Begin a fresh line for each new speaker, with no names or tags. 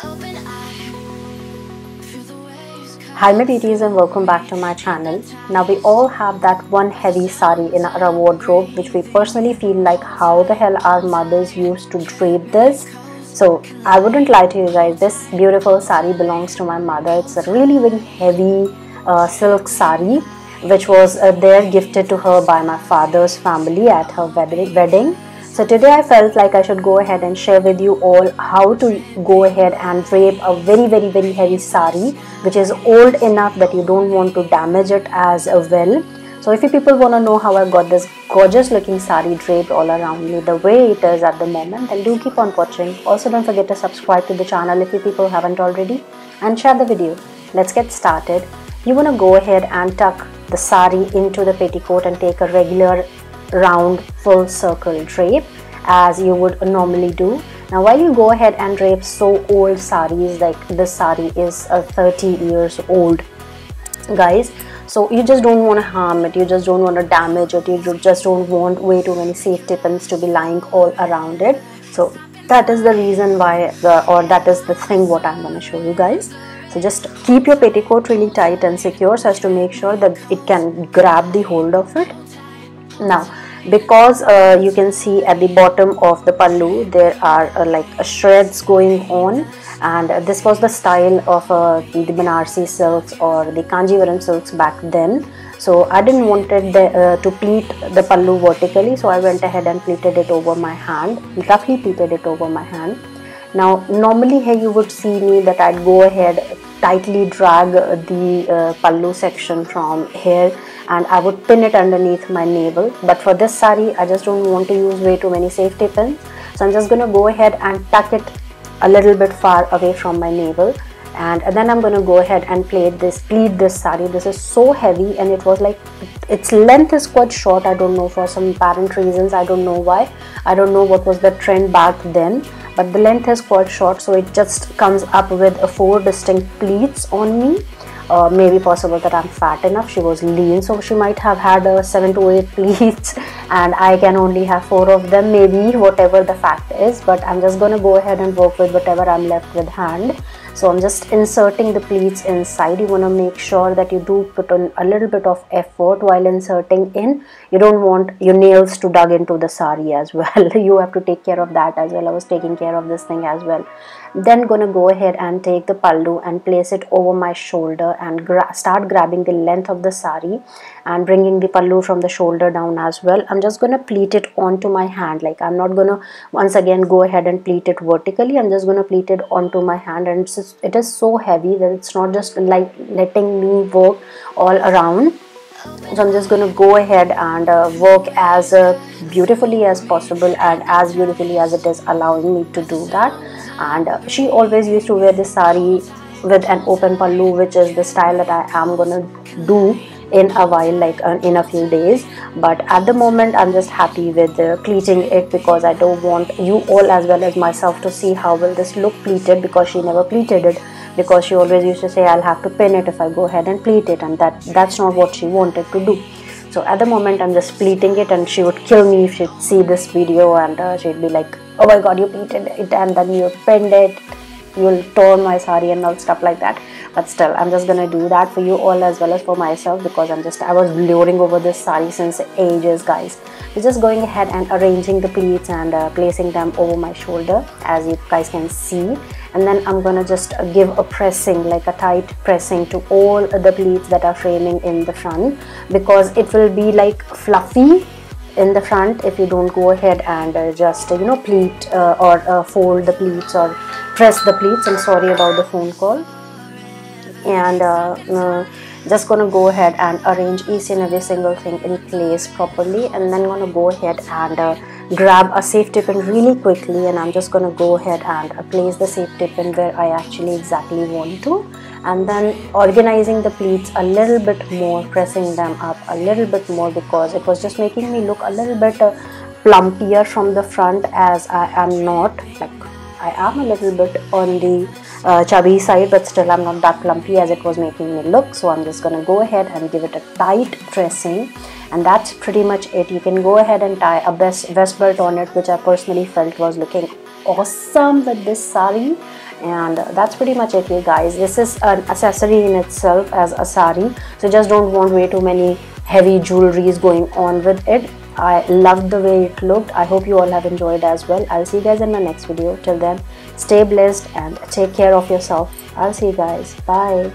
Hi my beauties and welcome back to my channel. Now we all have that one heavy sari in our wardrobe which we personally feel like how the hell our mothers used to drape this. So I wouldn't lie to you guys, this beautiful sari belongs to my mother. It's a really very heavy silk sari which was there gifted to her by my father's family at her wedding. So today I felt like I should go ahead and share with you all how to go ahead and drape a very heavy sari which is old enough that you don't want to damage it as well. So if you people want to know how I got this gorgeous looking sari draped all around me the way it is at the moment, then do keep on watching. Also don't forget to subscribe to the channel if you people haven't already and share the video. Let's get started. You want to go ahead and tuck the sari into the petticoat and take a regular round full circle drape as you would normally do. Now while you go ahead and drape so old saris, like this sari is 30 years old guys, so you just don't want to harm it, you just don't want to damage it, you just don't want way too many safety pins to be lying all around it. So that is the reason why that is the thing what I'm going to show you guys. So just keep your petticoat really tight and secure so as to make sure that it can grab the hold of it. Now because you can see at the bottom of the pallu there are shreds going on, and this was the style of the Banarsi silks or the Kanjivaram silks back then. So I didn't wanted to pleat the pallu vertically, so I went ahead and pleated it over my hand, roughly pleated it over my hand. Now normally here you would see me that I'd go ahead tightly drag the pallu section from here and I would pin it underneath my navel, but for this sari I just don't want to use way too many safety pins, so I'm just going to go ahead and tuck it a little bit far away from my navel, and then I'm going to go ahead and pleat this sari. This is so heavy and it was like its length is quite short. I don't know, for some apparent reasons, I don't know why, I don't know what was the trend back then, but the length is quite short, so it just comes up with 4 distinct pleats on me. Maybe possible that I'm fat enough, she was lean, so she might have had 7 to 8 pleats and I can only have 4 of them, maybe, whatever the fact is, but I'm just going to go ahead and work with whatever I'm left with hand. So I'm just inserting the pleats inside. You want to make sure that you do put on a little bit of effort while inserting in. You don't want your nails to dug into the sari as well. You have to take care of that as well. I was taking care of this thing as well. Then gonna go ahead and take the pallu and place it over my shoulder and start grabbing the length of the sari and bringing the pallu from the shoulder down as well. I'm just gonna pleat it onto my hand, like I'm not gonna once again go ahead and pleat it vertically. I'm just gonna pleat it onto my hand, and it is so heavy that it's not just like letting me work all around. So I'm just going to go ahead and work as beautifully as possible and as beautifully as it is allowing me to do that. And she always used to wear this sari with an open pallu, which is the style that I am going to do in a while, like in a few days. But at the moment I'm just happy with pleating it, because I don't want you all as well as myself to see how will this look pleated, because she never pleated it, because she always used to say I'll have to pin it if I go ahead and pleat it, and that's not what she wanted to do. So at the moment I'm just pleating it, and she would kill me if she'd see this video, and she'd be like, oh my god, you pleated it and then you pinned it, you'll torn my sari and all stuff like that. But still, I'm just gonna do that for you all as well as for myself, because I was luring over this sari since ages, guys. So just going ahead and arranging the pleats and placing them over my shoulder, as you guys can see. And then I'm gonna just give a pressing, like a tight pressing to all the pleats that are framing in the front, because it will be like fluffy in the front if you don't go ahead and just pleat or fold the pleats or press the pleats. I'm sorry about the phone call. And just gonna go ahead and arrange each and every single thing in place properly, and then gonna go ahead and grab a safety pin really quickly, and I'm just gonna go ahead and place the safety pin where I actually exactly want to, and then organizing the pleats a little bit more, pressing them up a little bit more, because it was just making me look a little bit plumpier from the front, as I am not, like I am a little bit on the chubby side, but still I'm not that plumpy as it was making me look. So I'm just gonna go ahead and give it a tight pressing, and that's pretty much it. You can go ahead and tie a vest belt on it, which I personally felt was looking awesome with this sari. And that's pretty much it, you guys. This is an accessory in itself as a sari, so just don't want way too many heavy jewelries going on with it. I loved the way it looked. I hope you all have enjoyed as well. I'll see you guys in my next video. Till then, stay blessed and take care of yourself. I'll see you guys. Bye.